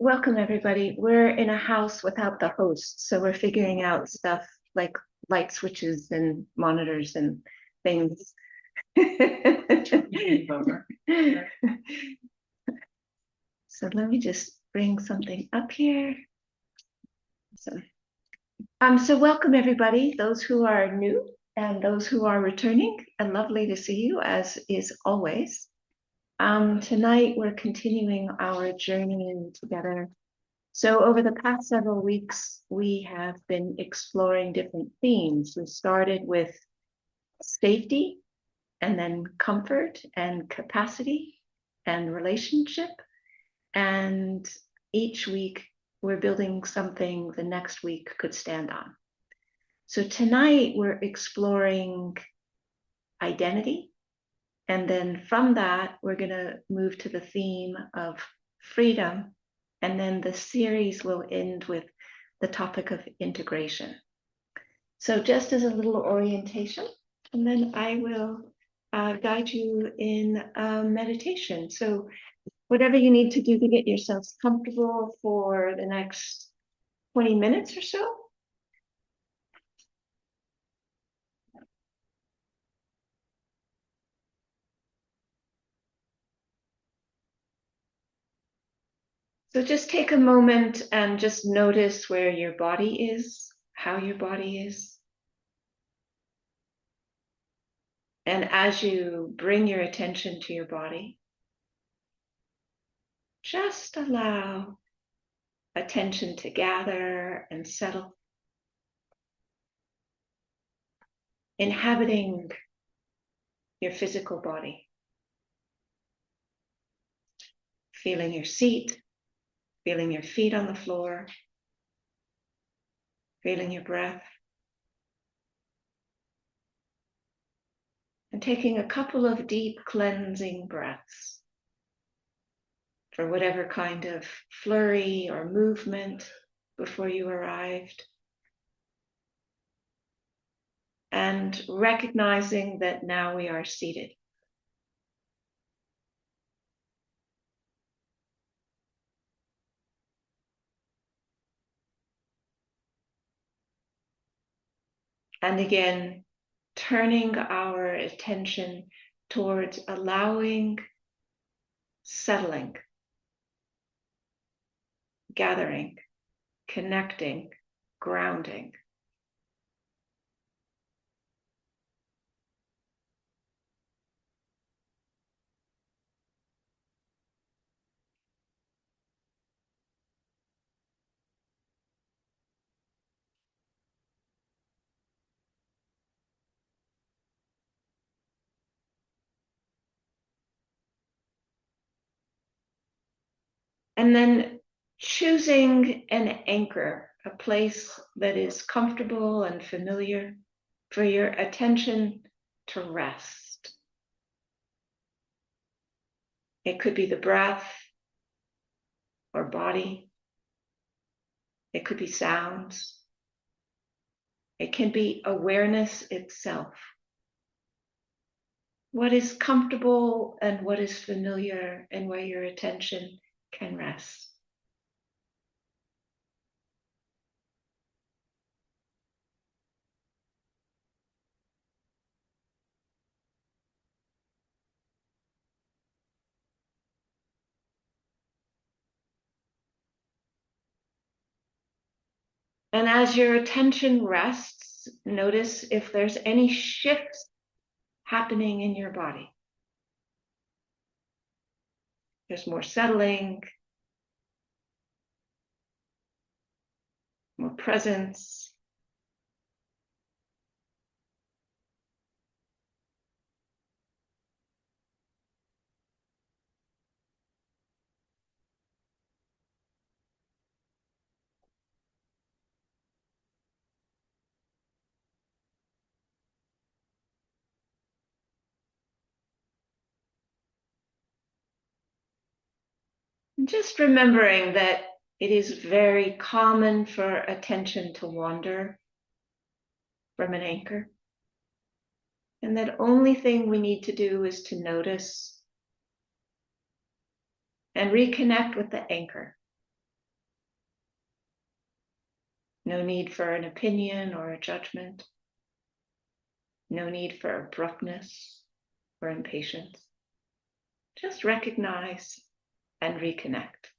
Welcome everybody. We're in a house without the host, so we're figuring out stuff like light switches and monitors and things. So let me just bring something up here. So welcome everybody, those who are new and those who are returning, and lovely to see you as is always. Tonight we're continuing our journey together. So over the past several weeks, we have been exploring different themes. We started with safety, and then comfort and capacity and relationship. And each week we're building something the next week could stand on. So tonight we're exploring identity. And then from that, we're going to move to the theme of freedom. And then the series will end with the topic of integration. So just as a little orientation, and then I will guide you in meditation. So whatever you need to do to get yourselves comfortable for the next 20 minutes or so. So just take a moment and just notice where your body is, how your body is. And as you bring your attention to your body, just allow attention to gather and settle, inhabiting your physical body, feeling your seat, feeling your feet on the floor, feeling your breath, and taking a couple of deep cleansing breaths for whatever kind of flurry or movement before you arrived. And recognizing that now we are seated. And again, turning our attention towards allowing, settling, gathering, connecting, grounding. And then choosing an anchor, a place that is comfortable and familiar for your attention to rest. It could be the breath or body. It could be sounds. It can be awareness itself. What is comfortable and what is familiar, and where your attention can rest. And as your attention rests, notice if there's any shifts happening in your body. There's more settling, more presence. And just remembering that it is very common for attention to wander from an anchor. And that only thing we need to do is to notice and reconnect with the anchor. No need for an opinion or a judgment. No need for abruptness or impatience. Just recognize and reconnect.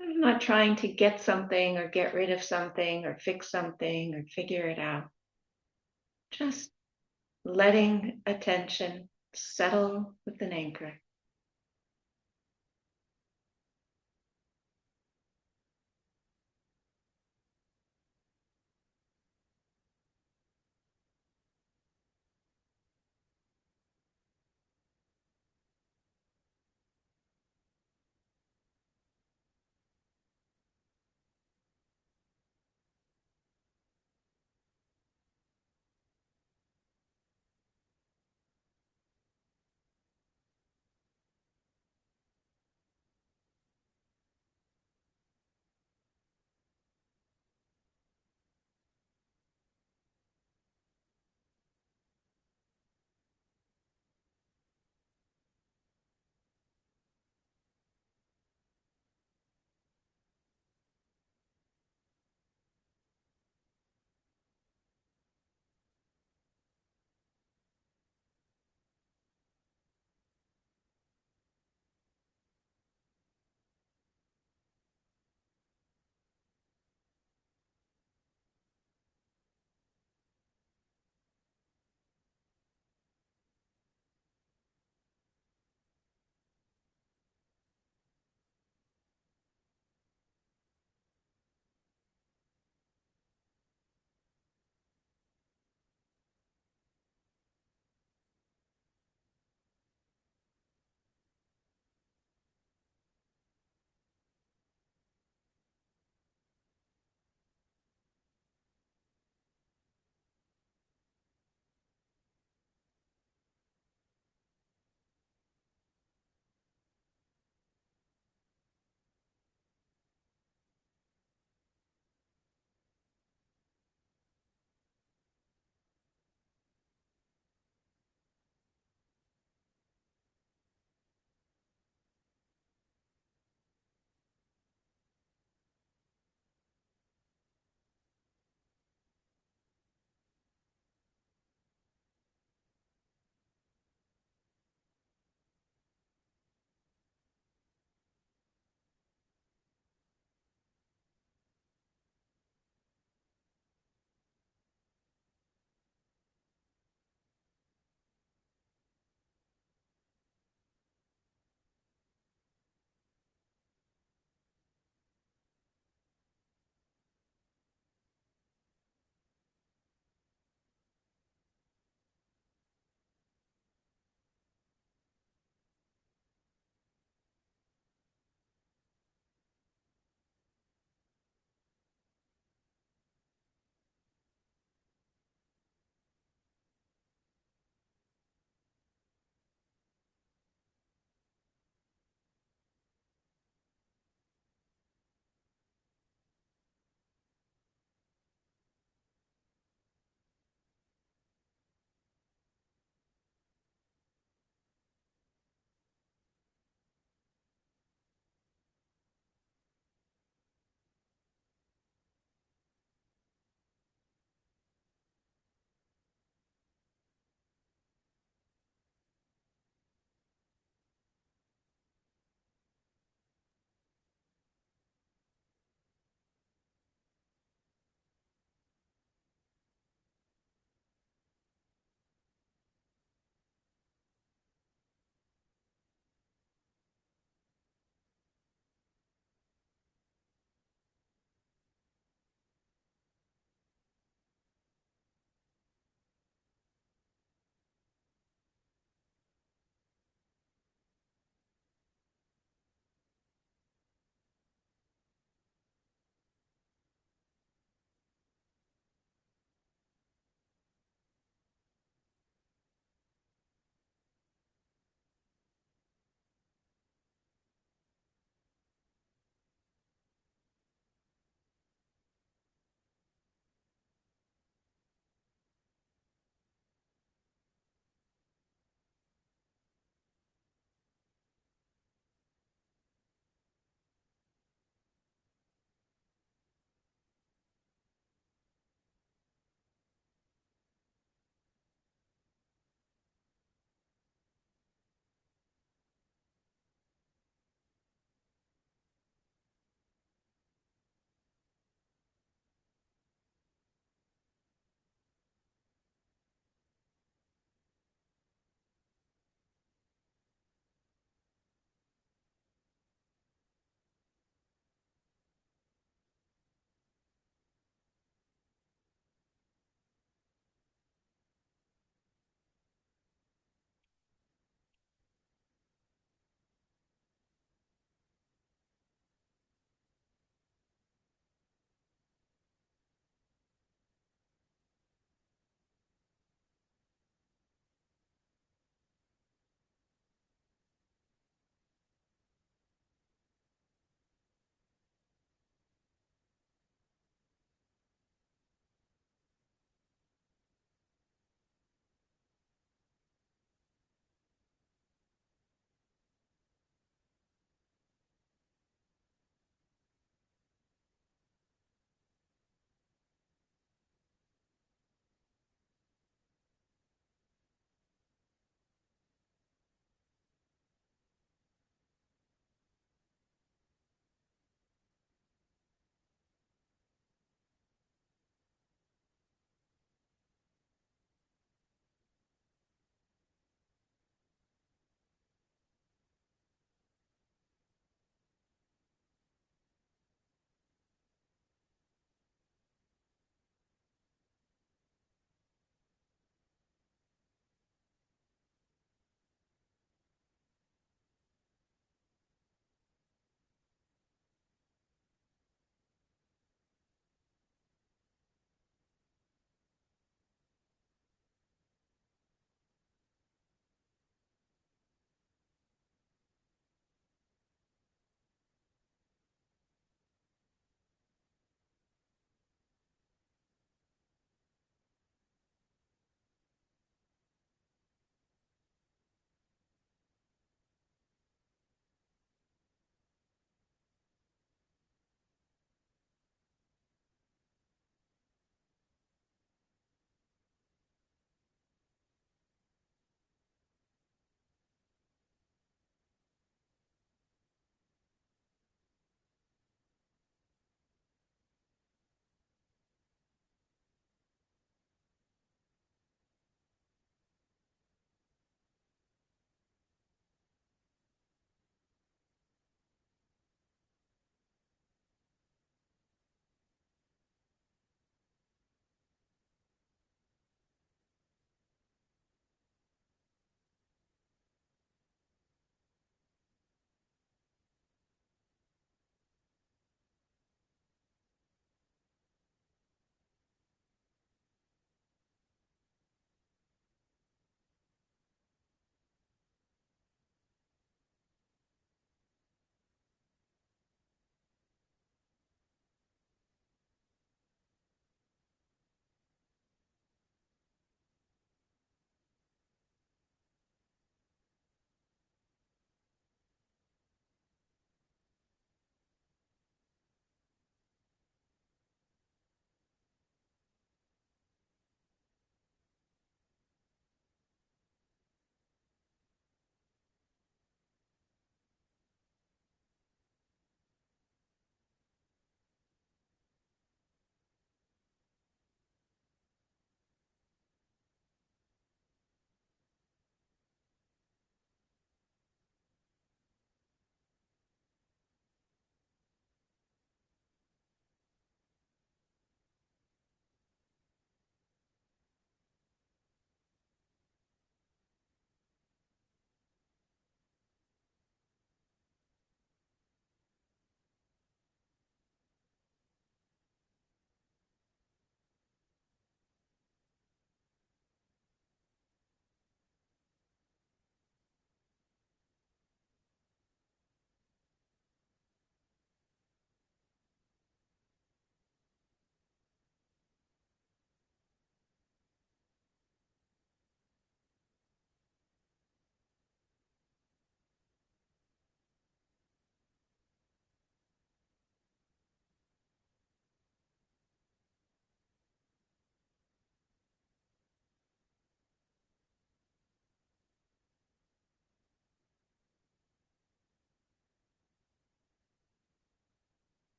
I'm not trying to get something or get rid of something or fix something or figure it out. Just letting attention settle with an anchor.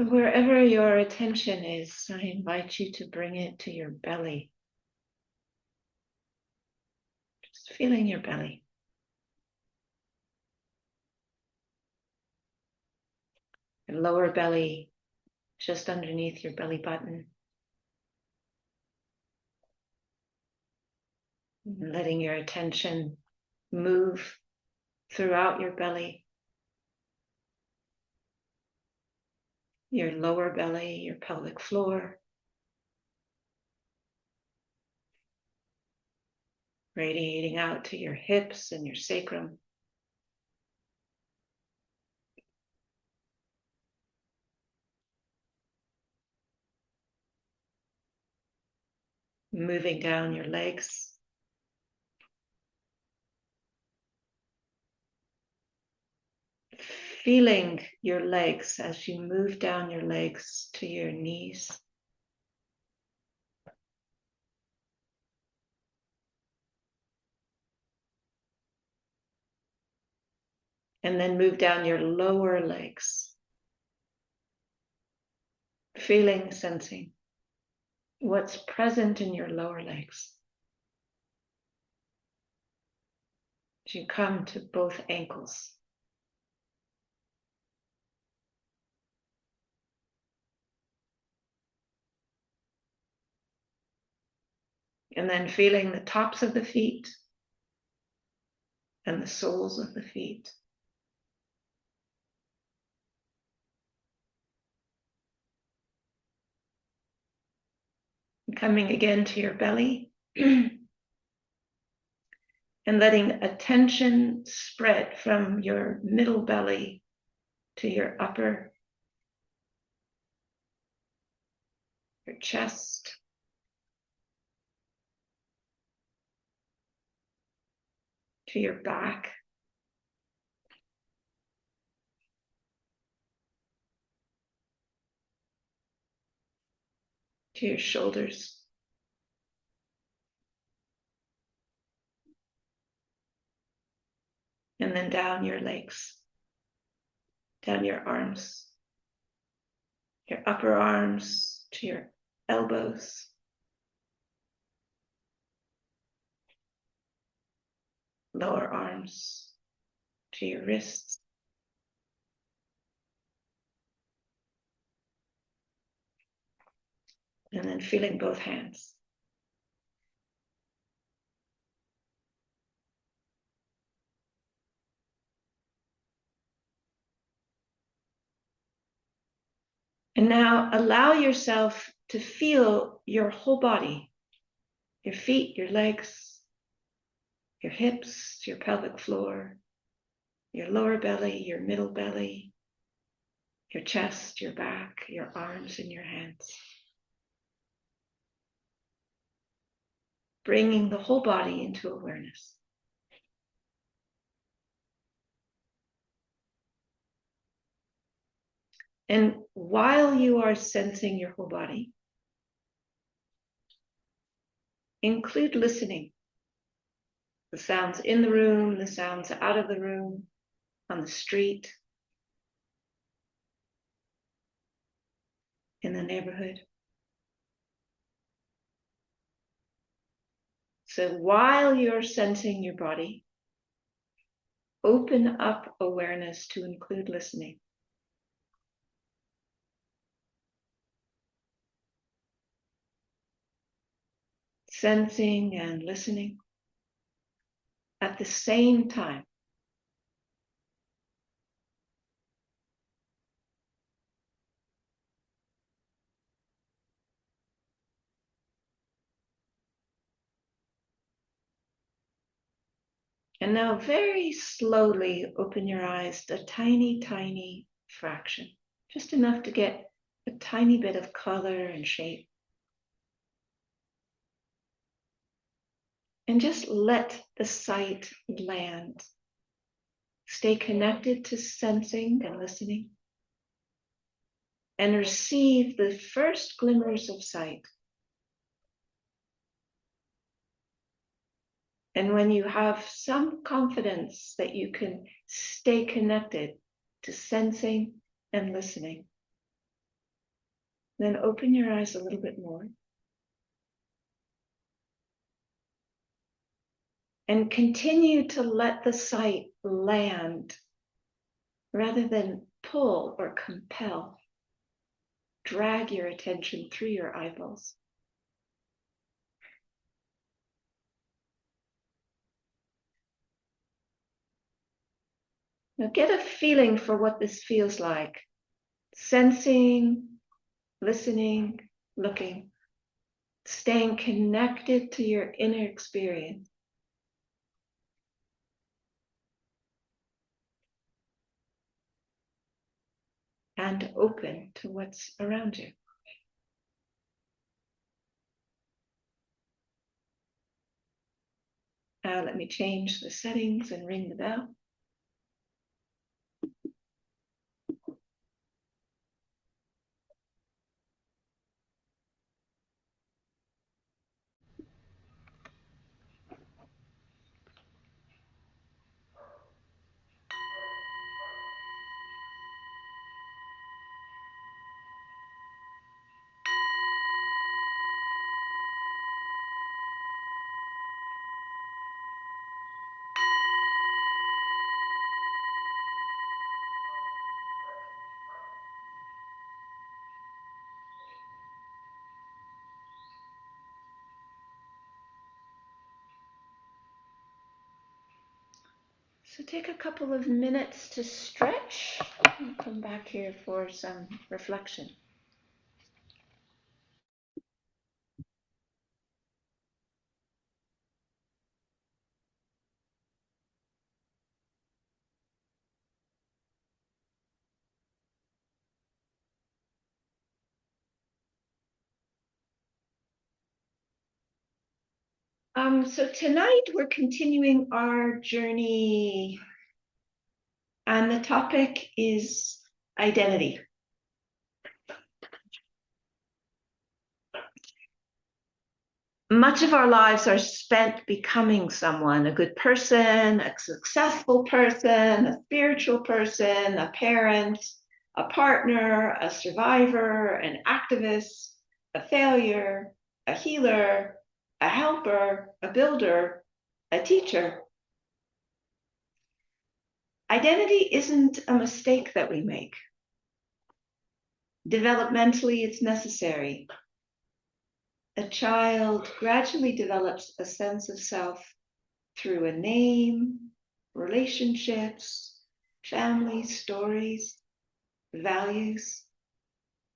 And wherever your attention is, I invite you to bring it to your belly. Just feeling your belly. Your lower belly, just underneath your belly button. And letting your attention move throughout your belly. Your lower belly, your pelvic floor. Radiating out to your hips and your sacrum. Moving down your legs. Feeling your legs as you move down your legs to your knees. And then move down your lower legs. Feeling, sensing what's present in your lower legs. As you come to both ankles. And then feeling the tops of the feet and the soles of the feet. And coming again to your belly. And letting attention spread from your middle belly to your upper, your chest, to your back, to your shoulders, and then down your legs, down your arms, your upper arms to your elbows, lower arms to your wrists, and then feeling both hands. And now allow yourself to feel your whole body, your feet, your legs, your hips, your pelvic floor, your lower belly, your middle belly, your chest, your back, your arms, and your hands. Bringing the whole body into awareness. And while you are sensing your whole body, include listening. The sounds in the room, the sounds out of the room, on the street, in the neighborhood. So while you're sensing your body, open up awareness to include listening. Sensing and listening at the same time. And now very slowly open your eyes a tiny, tiny fraction, just enough to get a tiny bit of color and shape. And just let the sight land. Stay connected to sensing and listening. And receive the first glimmers of sight. And when you have some confidence that you can stay connected to sensing and listening, Then open your eyes a little bit more. And continue to let the sight land rather than pull or compel. Drag your attention through your eyeballs. Now get a feeling for what this feels like. Sensing, listening, looking, staying connected to your inner experience. And open to what's around you. Now let me change the settings and ring the bell. So take a couple of minutes to stretch and come back here for some reflection. So tonight we're continuing our journey, and the topic is identity. Much of our lives are spent becoming someone, a good person, a successful person, a spiritual person, a parent, a partner, a survivor, an activist, a failure, a healer, a helper, a builder, a teacher. Identity isn't a mistake that we make. Developmentally, it's necessary. A child gradually develops a sense of self through a name, relationships, family stories, values,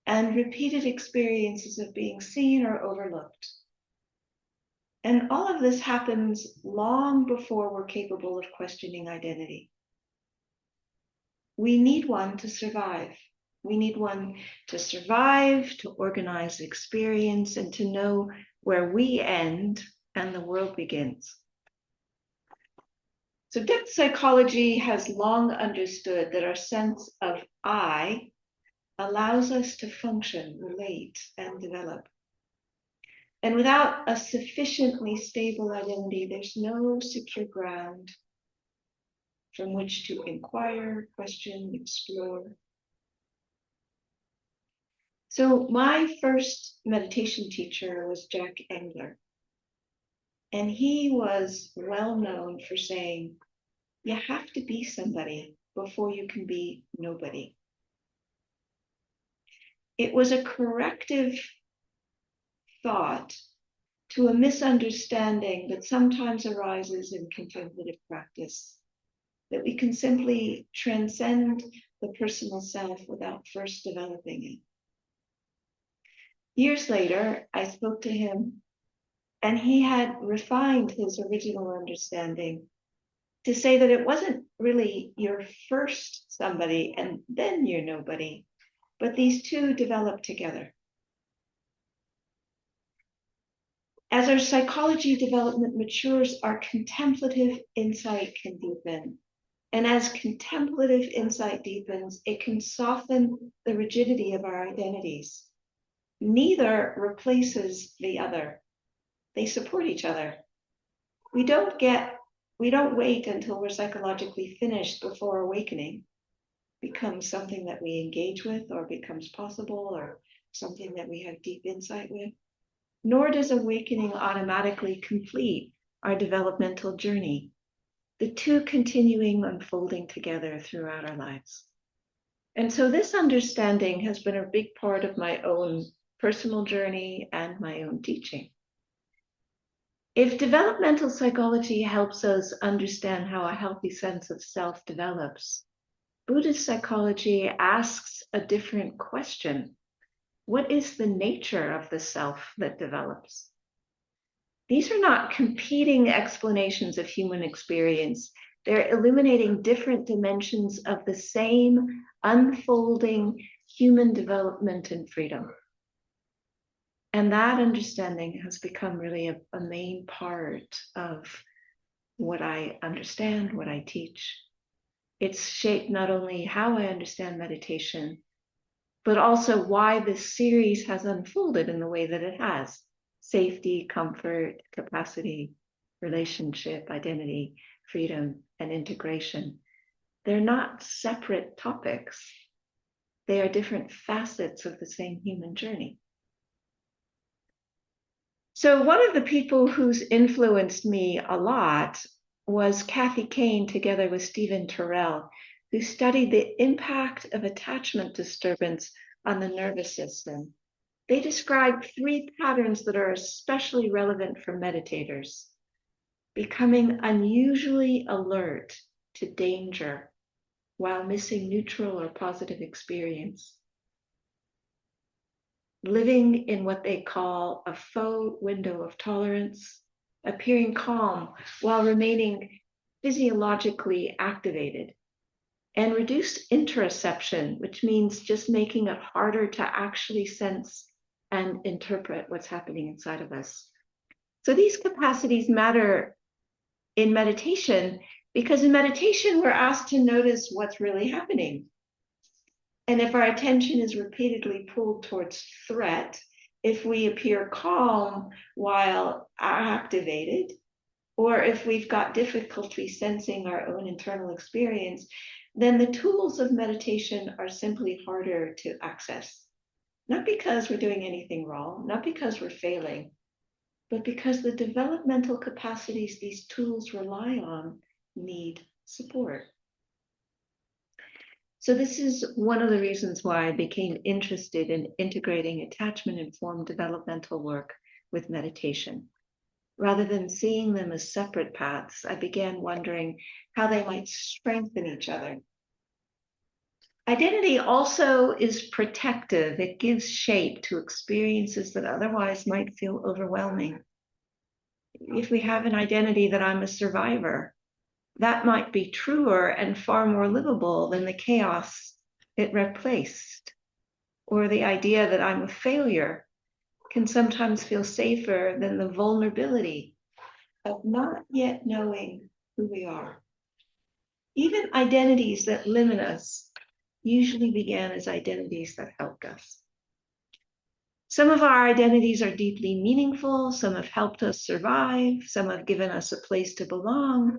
and repeated experiences of being seen or overlooked. And all of this happens long before we're capable of questioning identity. We need one to survive. We need one to survive, to organize experience, and to know where we end and the world begins. So depth psychology has long understood that our sense of I allows us to function, relate, and develop. And without a sufficiently stable identity, there's no secure ground from which to inquire, question, explore. So my first meditation teacher was Jack Engler. And he was well known for saying, you have to be somebody before you can be nobody. It was a corrective thought to a misunderstanding that sometimes arises in contemplative practice, that we can simply transcend the personal self without first developing it. Years later, I spoke to him, and he had refined his original understanding to say that it wasn't really you're first somebody and then you're nobody, but these two develop together. As our psychology development matures, our contemplative insight can deepen. And as contemplative insight deepens, it can soften the rigidity of our identities. Neither replaces the other. They support each other. We don't wait until we're psychologically finished before awakening becomes something that we engage with or becomes possible or something that we have deep insight with, nor does awakening automatically complete our developmental journey, the two continuing unfolding together throughout our lives. And so this understanding has been a big part of my own personal journey and my own teaching. If developmental psychology helps us understand how a healthy sense of self develops, Buddhist psychology asks a different question. What is the nature of the self that develops? These are not competing explanations of human experience. They're illuminating different dimensions of the same unfolding human development and freedom. And that understanding has become really a main part of what I understand, what I teach. It's shaped not only how I understand meditation, but also why this series has unfolded in the way that it has. Safety, comfort, capacity, relationship, identity, freedom, and integration. They're not separate topics. They are different facets of the same human journey. So one of the people who's influenced me a lot was Kathy Kane, together with Stephen Terrell, who studied the impact of attachment disturbance on the nervous system. They described 3 patterns that are especially relevant for meditators: becoming unusually alert to danger while missing neutral or positive experience, living in what they call a faux window of tolerance, appearing calm while remaining physiologically activated, and reduced interoception, which means just making it harder to actually sense and interpret what's happening inside of us. So these capacities matter in meditation because in meditation, we're asked to notice what's really happening. And if our attention is repeatedly pulled towards threat, if we appear calm while activated, or if we've got difficulty sensing our own internal experience, then the tools of meditation are simply harder to access. Not because we're doing anything wrong, not because we're failing, but because the developmental capacities these tools rely on need support. So this is one of the reasons why I became interested in integrating attachment-informed developmental work with meditation. Rather than seeing them as separate paths, I began wondering how they might strengthen each other. Identity also is protective. It gives shape to experiences that otherwise might feel overwhelming. If we have an identity that I'm a survivor, that might be truer and far more livable than the chaos it replaced. Or the idea that I'm a failure can sometimes feel safer than the vulnerability of not yet knowing who we are. Even identities that limit us usually began as identities that helped us. Some of our identities are deeply meaningful. Some have helped us survive. Some have given us a place to belong.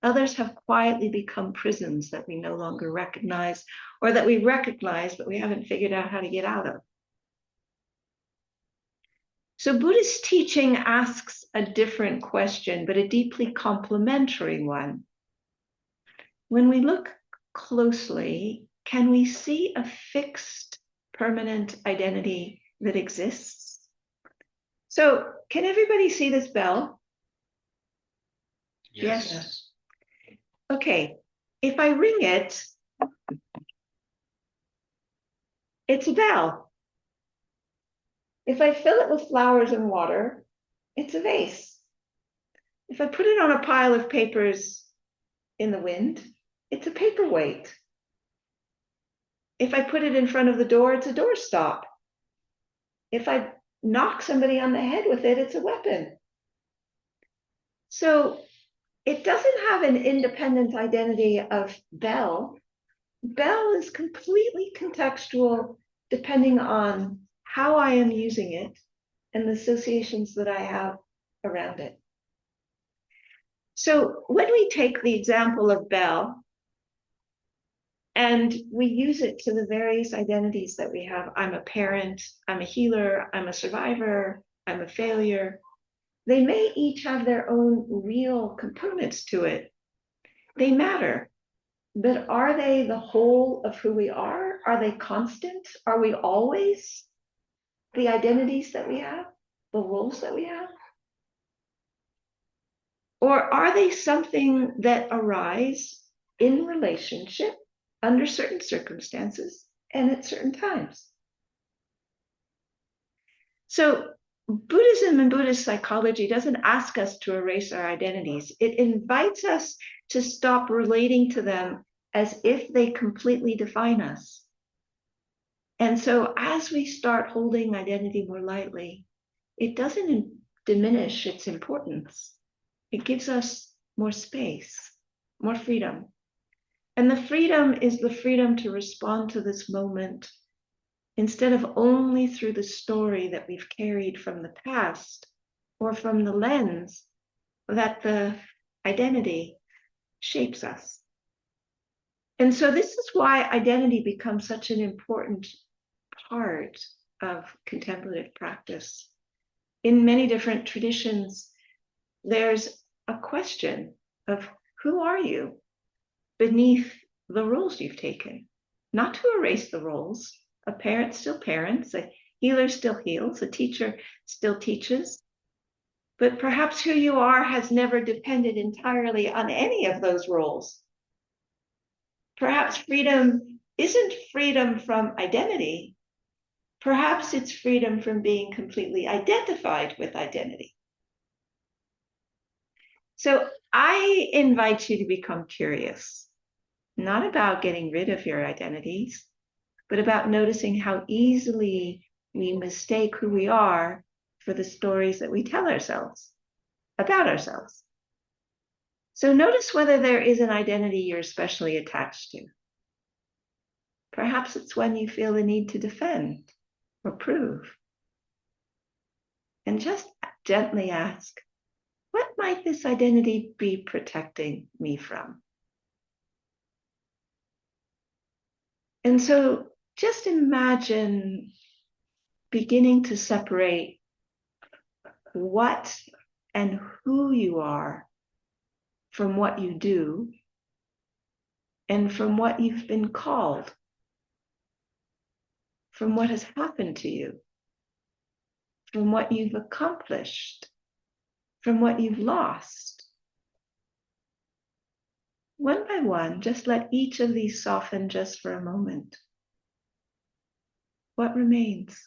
Others have quietly become prisons that we no longer recognize, or that we recognize, but we haven't figured out how to get out of. So Buddhist teaching asks a different question, but a deeply complementary one. When we look closely, can we see a fixed, permanent identity that exists? So can everybody see this bell? Yes. Okay, if I ring it, it's a bell. If I fill it with flowers and water, it's a vase. If I put it on a pile of papers in the wind, it's a paperweight. If I put it in front of the door, it's a doorstop. If I knock somebody on the head with it, it's a weapon. So it doesn't have an independent identity of bell. Bell is completely contextual depending on how I am using it and the associations that I have around it. So when we take the example of bell, And we use it to the various identities that we have. I'm a parent, I'm a healer, I'm a survivor, I'm a failure. They may each have their own real components to it. They matter. But are they the whole of who we are? Are they constant? Are we always the identities that we have, the roles that we have? Or are they something that arise in relationship under certain circumstances and at certain times? So Buddhism and Buddhist psychology doesn't ask us to erase our identities. It invites us to stop relating to them as if they completely define us. And so as we start holding identity more lightly, it doesn't diminish its importance. It gives us more space, more freedom. And the freedom is the freedom to respond to this moment instead of only through the story that we've carried from the past or from the lens that the identity shapes us. And so this is why identity becomes such an important part of contemplative practice. In many different traditions, there's a question of who are you beneath the roles you've taken? Not to erase the roles. A parent still parents, a healer still heals, a teacher still teaches. But perhaps who you are has never depended entirely on any of those roles. Perhaps freedom isn't freedom from identity. Perhaps it's freedom from being completely identified with identity. So I invite you to become curious, not about getting rid of your identities, but about noticing how easily we mistake who we are for the stories that we tell ourselves about ourselves. So notice whether there is an identity you're especially attached to. Perhaps it's one you feel the need to defend or prove. And just gently ask, what might this identity be protecting me from? And so just imagine beginning to separate what and who you are from what you do and from what you've been called, from what has happened to you, from what you've accomplished, from what you've lost. One by one, just let each of these soften just for a moment. What remains?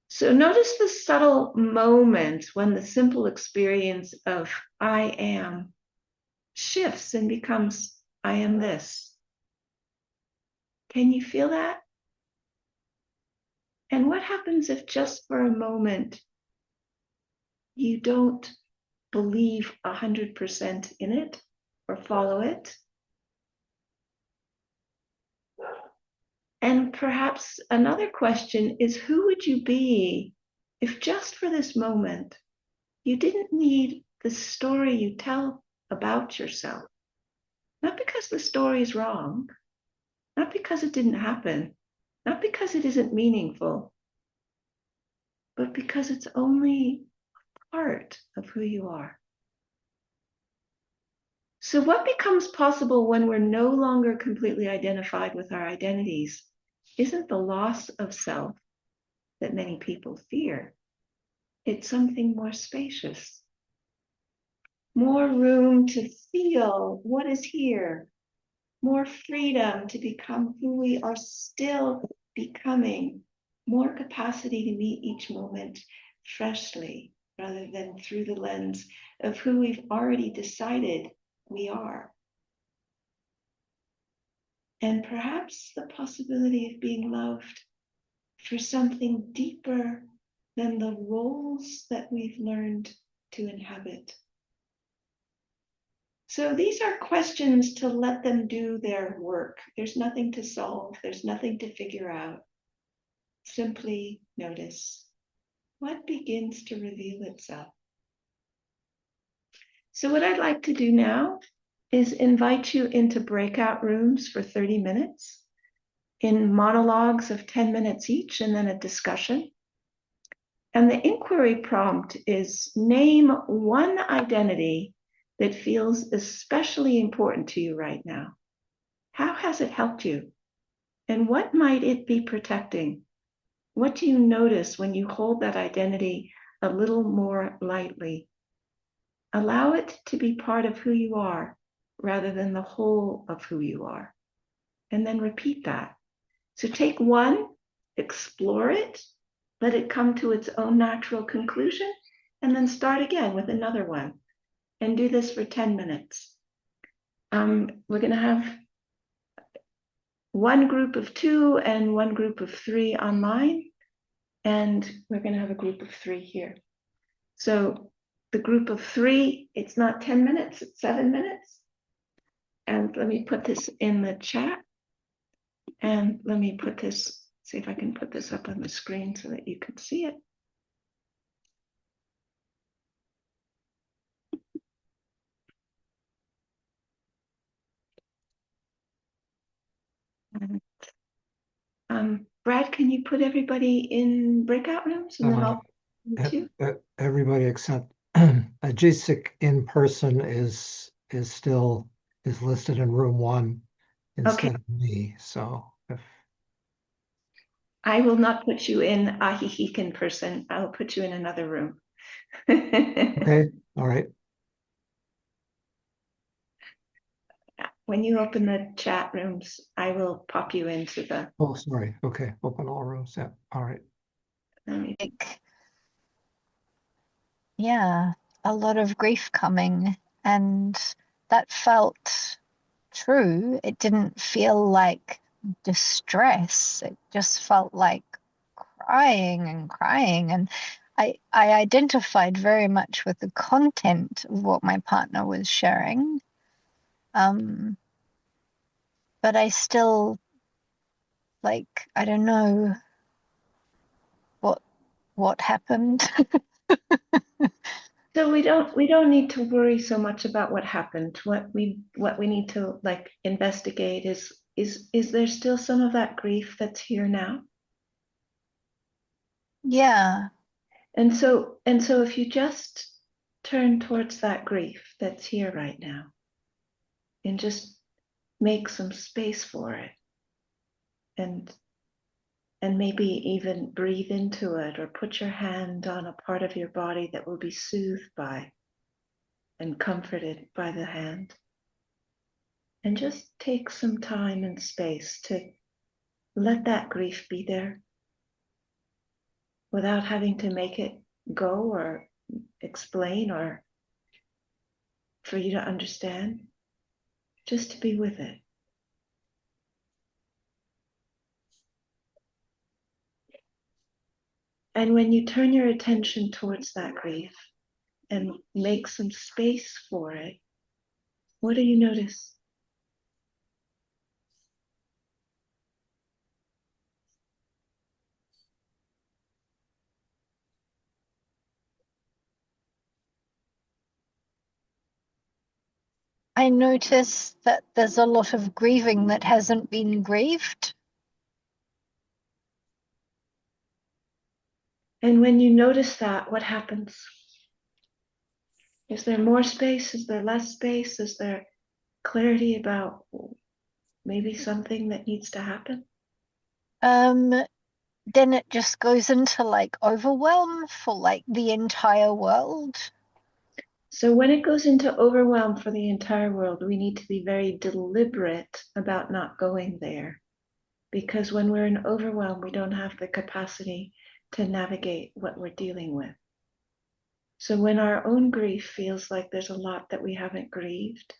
So notice the subtle moment when the simple experience of I am shifts and becomes I am this. Can you feel that? And what happens if just for a moment you don't believe 100% in it or follow it? And perhaps another question is, who would you be if just for this moment you didn't need the story you tell about yourself? Not because the story is wrong, not because it didn't happen, not because it isn't meaningful, but because it's only part of who you are. So what becomes possible when we're no longer completely identified with our identities isn't the loss of self that many people fear. It's something more spacious, more room to feel what is here, more freedom to become who we are still becoming, more capacity to meet each moment freshly rather than through the lens of who we've already decided we are. And perhaps the possibility of being loved for something deeper than the roles that we've learned to inhabit. So these are questions to let them do their work. There's nothing to solve. There's nothing to figure out. Simply notice what begins to reveal itself. So what I'd like to do now is invite you into breakout rooms for 30 minutes in monologues of 10 minutes each, and then a discussion. And the inquiry prompt is name one identity that feels especially important to you right now. How has it helped you? And what might it be protecting? What do you notice when you hold that identity a little more lightly? Allow it to be part of who you are rather than the whole of who you are. And then repeat that. So take one, explore it, let it come to its own natural conclusion, and then start again with another one. And do this for 10 minutes. We're going to have one group of 2 and one group of 3 online, and we're going to have a group of 3 here. So the group of 3, it's not 10 minutes, it's 7 minutes. And let me put this in the chat. And let me put this, see if I can put this up on the screen so that you can see it. Brad, can you put everybody in breakout rooms, and then I'll too? Everybody except Jacek in person is still listed in room 1 instead of me. So if I will not put you in Ahihik in person. I'll put you in another room. okay, all right. When you open the chat rooms, I will pop you into the. Oh, sorry. Okay, open all rooms. Yeah, all right. Yeah, a lot of grief coming, and that felt true. It didn't feel like distress. It just felt like crying and crying. And I identified very much with the content of what my partner was sharing. But I still, like, I don't know what happened. So we don't need to worry so much about what happened. What we need to like investigate is there still some of that grief that's here now? Yeah. And so if you just turn towards that grief that's here right now and just make some space for it, and maybe even breathe into it, or put your hand on a part of your body that will be soothed by and comforted by the hand. And just take some time and space to let that grief be there without having to make it go or explain or for you to understand, just to be with it. And when you turn your attention towards that grief and make some space for it, what do you notice? I notice that there's a lot of grieving that hasn't been grieved. And when you notice that, what happens? Is there more space? Is there less space? Is there clarity about maybe something that needs to happen? Then it just goes into like overwhelm for like the entire world. So when it goes into overwhelm for the entire world, we need to be very deliberate about not going there. Because when we're in overwhelm, we don't have the capacity to navigate what we're dealing with. So when our own grief feels like there's a lot that we haven't grieved,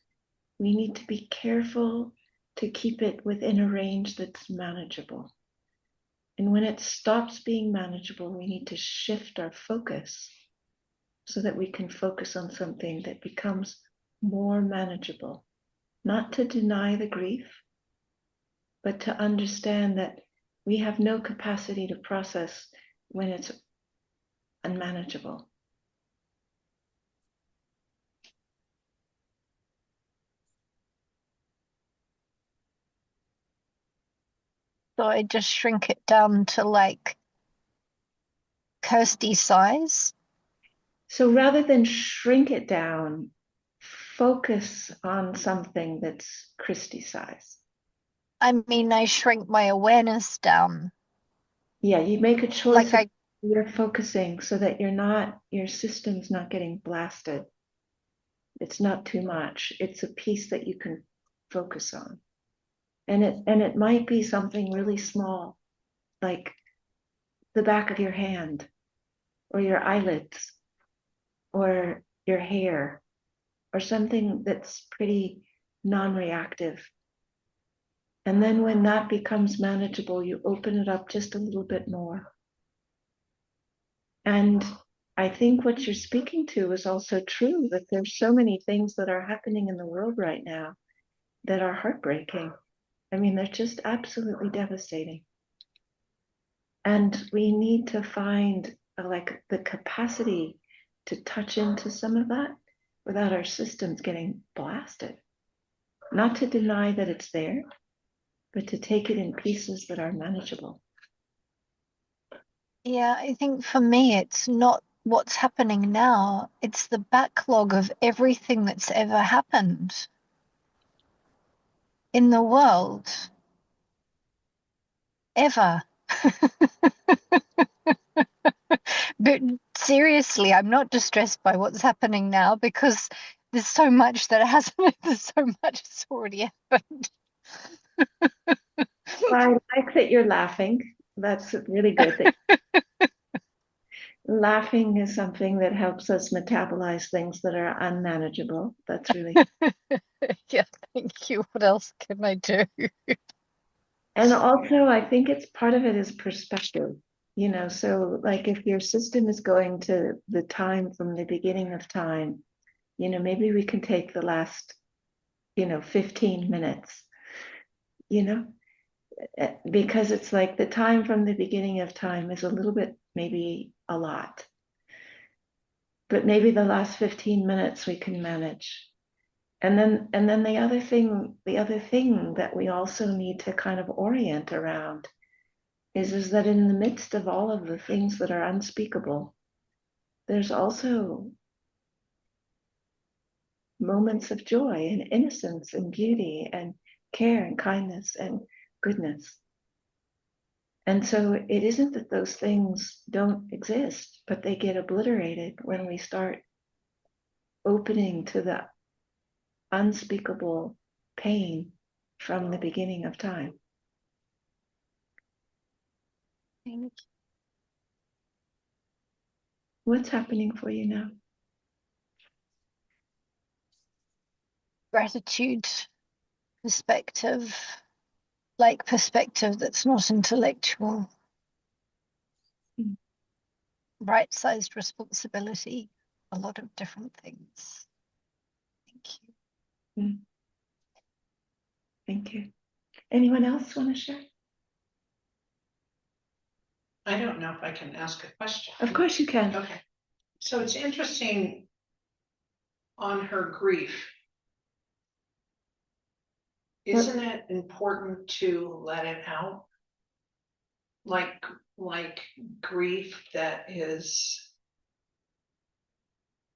we need to be careful to keep it within a range that's manageable. And when it stops being manageable, we need to shift our focus so that we can focus on something that becomes more manageable. Not to deny the grief, but to understand that we have no capacity to process when it's unmanageable. So I just shrink it down to like Kirsty size. So rather than shrink it down, focus on something that's Christy size. I mean, I shrink my awareness down. Yeah, you make a choice Like you're focusing so that your system's not getting blasted. It's not too much. It's a piece that you can focus on. And it might be something really small, like the back of your hand or your eyelids or your hair or something that's pretty non-reactive. And then when that becomes manageable, you open it up just a little bit more. And I think what you're speaking to is also true, that there's so many things that are happening in the world right now that are heartbreaking. I mean, they're just absolutely devastating. And we need to find like the capacity to touch into some of that without our systems getting blasted. Not to deny that it's there, but to take it in pieces that are manageable. yeah, I think for me, it's not what's happening now. It's the backlog of everything that's ever happened in the world. Ever. But seriously, I'm not distressed by what's happening now because there's so much that hasn't, there's so much that's already happened. I like that you're laughing. That's really good. Laughing is something that helps us metabolize things that are unmanageable. That's really. Yeah, thank you. What else can I do? And also, I think it's part of it is perspective. So like if your system is going to the time from the beginning of time, maybe we can take the last, 15 minutes, you know, because it's like the time from the beginning of time is a little bit, maybe a lot, but maybe the last 15 minutes we can manage. And then the other thing that we also need to kind of orient around is that in the midst of all of the things that are unspeakable, there's also moments of joy and innocence and beauty and care and kindness and goodness. And so it isn't that those things don't exist, but they get obliterated when we start opening to the unspeakable pain from the beginning of time. What's happening for you now? Gratitude, perspective, like perspective that's not intellectual, right-sized responsibility, a lot of different things. Thank you. Thank you. Anyone else want to share? I don't know if I can ask a question. Of course you can. Okay. So it's interesting on her grief. Isn't it important to let it out? Like grief that is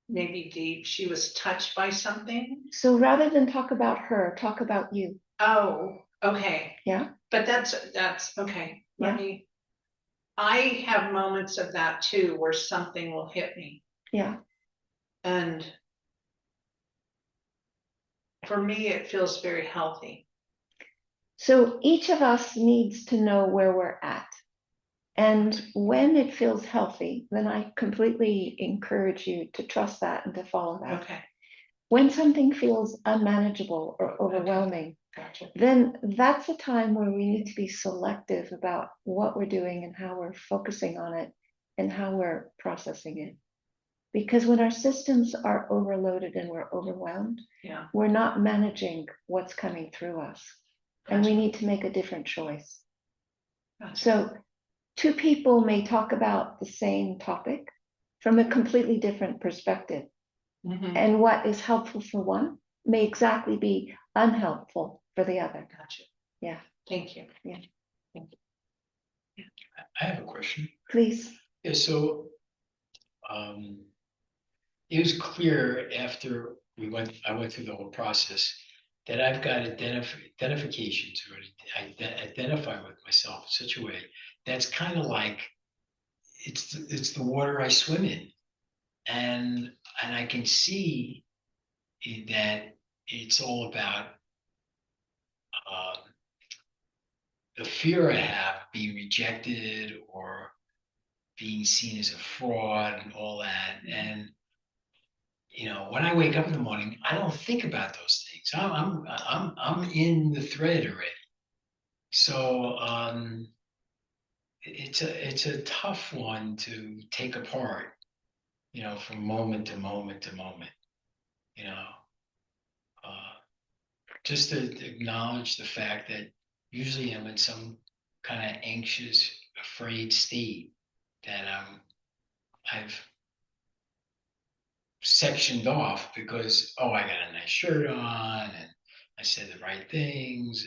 maybe deep. She was touched by something. So rather than talk about her, talk about you. Oh, okay. Yeah. But that's okay. I have moments of that too, where something will hit me. Yeah. And for me, it feels very healthy. So each of us needs to know where we're at. And when it feels healthy, then I completely encourage you to trust that and to follow that. Okay. When something feels unmanageable or overwhelming, Gotcha. then that's a time where we need to be selective about what we're doing and how we're focusing on it and how we're processing it. Because when our systems are overloaded and we're overwhelmed, Yeah. we're not managing what's coming through us. Gotcha. And we need to make a different choice. Gotcha. So two people may talk about the same topic from a completely different perspective. Mm-hmm. And what is helpful for one may exactly be unhelpful for the other. Gotcha. Yeah. Thank you. Yeah. I have a question. Please. Yeah, so it was clear after I went through the whole process that I've got identifications or identify with myself in such a way that's kind of like it's the water I swim in, and I can see that it's all about uh, the fear I have of being rejected or being seen as a fraud and all that. And when I wake up in the morning, I don't think about those things. I'm in the thread already. So it's a tough one to take apart, from moment to moment to moment. You know, uh, just to acknowledge the fact that usually I'm in some kind of anxious, afraid state that I've sectioned off because I got a nice shirt on and I said the right things.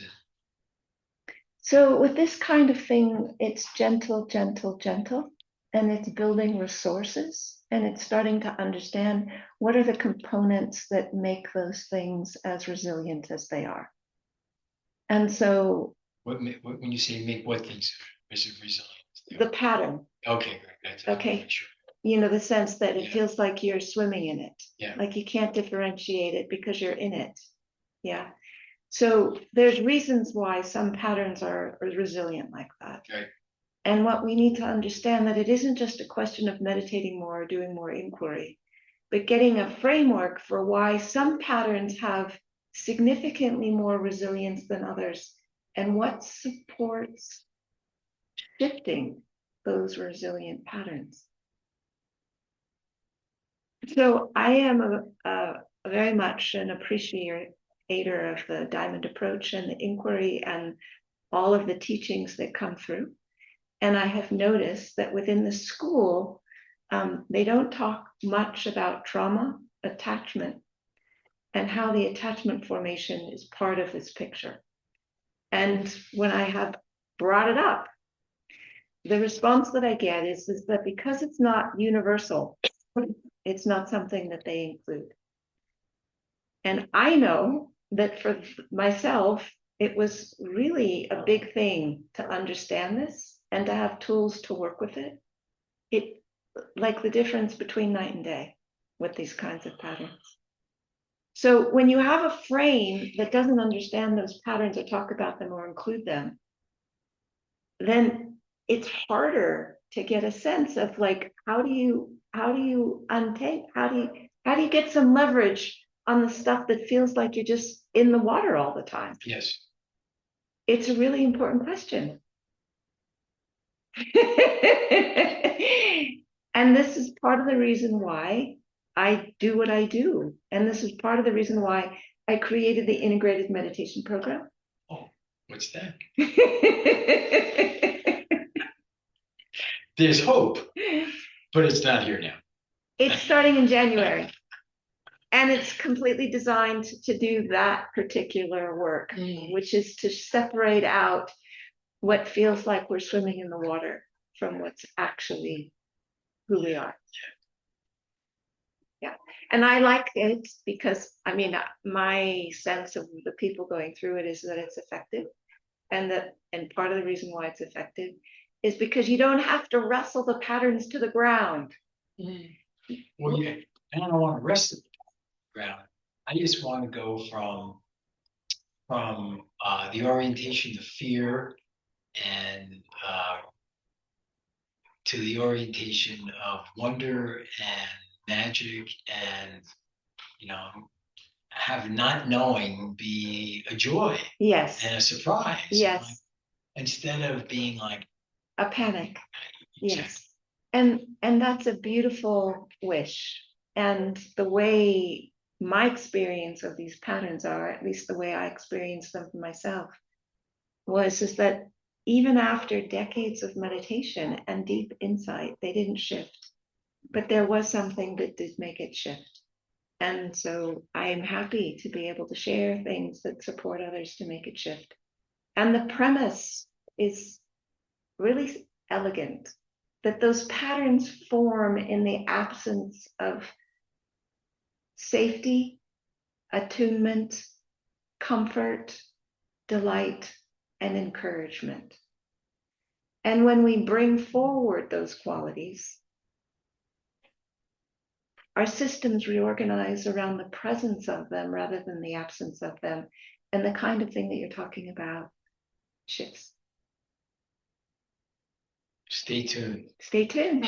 So with this kind of thing, it's gentle, gentle, gentle, and it's building resources, and it's starting to understand what are the components that make those things as resilient as they are. And so when you say make what things resilient? The pattern. Okay, great. Okay. Sure. The sense that it feels like you're swimming in it. Yeah. Like you can't differentiate it because you're in it. Yeah. So there's reasons why some patterns are resilient like that. Right. And what we need to understand that it isn't just a question of meditating more or doing more inquiry, but getting a framework for why some patterns have significantly more resilience than others and what supports shifting those resilient patterns. So I am a very much an appreciator of the diamond approach and the inquiry and all of the teachings that come through. And I have noticed that within the school, they don't talk much about trauma, attachment, and how the attachment formation is part of this picture. And when I have brought it up, the response that I get is that because it's not universal, it's not something that they include. And I know that for myself, it was really a big thing to understand this and to have tools to work with it. It like the difference between night and day with these kinds of patterns. So when you have a frame that doesn't understand those patterns or talk about them or include them, then it's harder to get a sense of like how do you untake, how do you get some leverage on the stuff that feels like you're just in the water all the time. Yes. It's a really important question. And this is part of the reason why I do what I do. And this is part of the reason why I created the integrated meditation program. Oh, what's that? There's hope, but it's not here now. It's starting in January. And it's completely designed to do that particular work, which is to separate out what feels like we're swimming in the water from what's actually who we are. Yeah. And I like it because, my sense of the people going through it is that it's effective. And part of the reason why it's effective is because you don't have to wrestle the patterns to the ground. Well, yeah, and I don't want to wrestle the ground. I just want to go from the orientation to fear and to the orientation of wonder and magic and have not knowing be a joy. Yes. And a surprise. Yes. Instead of being like a panic. Exactly. Yes. And that's a beautiful wish. And the way my experience of these patterns are, at least the way I experienced them for myself, is that even after decades of meditation and deep insight, they didn't shift. But there was something that did make it shift. And so I am happy to be able to share things that support others to make it shift. And the premise is really elegant, that those patterns form in the absence of safety, attunement, comfort, delight, and encouragement. And when we bring forward those qualities, our systems reorganize around the presence of them rather than the absence of them. And the kind of thing that you're talking about shifts. Stay tuned. Stay tuned.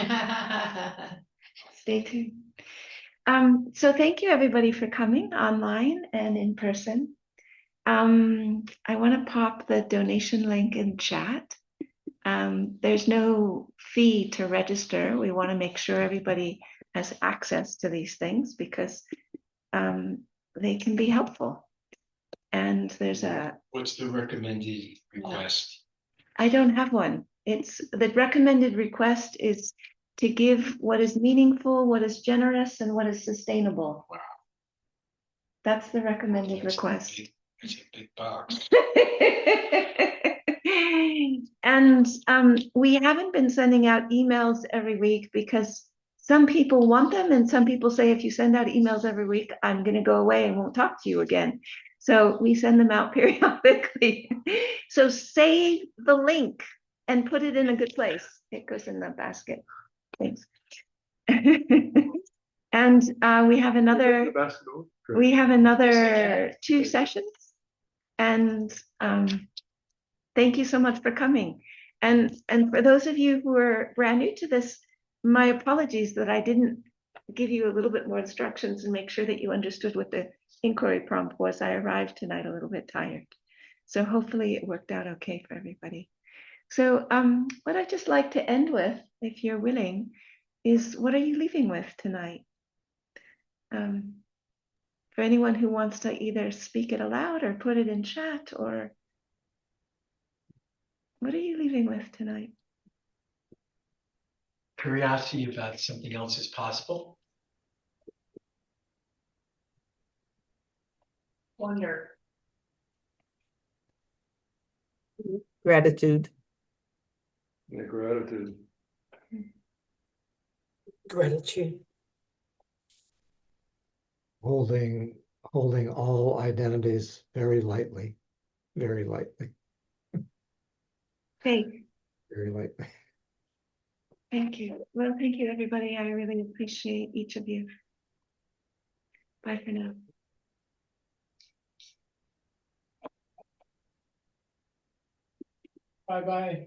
Stay tuned. So thank you everybody for coming online and in person. I want to pop the donation link in chat. There's no fee to register. We want to make sure everybody has access to these things because they can be helpful. And there's What's the recommended request? I don't have one. It's the recommended request is to give what is meaningful, what is generous, and what is sustainable. Wow. That's the recommended request. It's a big box. And we haven't been sending out emails every week because some people want them and some people say if you send out emails every week, I'm going to go away and won't talk to you again. So we send them out periodically. So save the link and put it in a good place. It goes in the basket. Thanks. And we have another 2 sessions. And thank you so much for coming. And for those of you who are brand new to this, my apologies that I didn't give you a little bit more instructions and make sure that you understood what the inquiry prompt was. I arrived tonight a little bit tired. So hopefully it worked out okay for everybody. So what I'd just like to end with, if you're willing, is what are you leaving with tonight? For anyone who wants to either speak it aloud or put it in chat, or what are you leaving with tonight? Curiosity about something else is possible. Wonder. Gratitude. Yeah, gratitude. Gratitude. Holding all identities very lightly, very lightly, Okay, very lightly. thank you. Well, thank you, everybody. I really appreciate each of you. Bye for now. Bye-bye.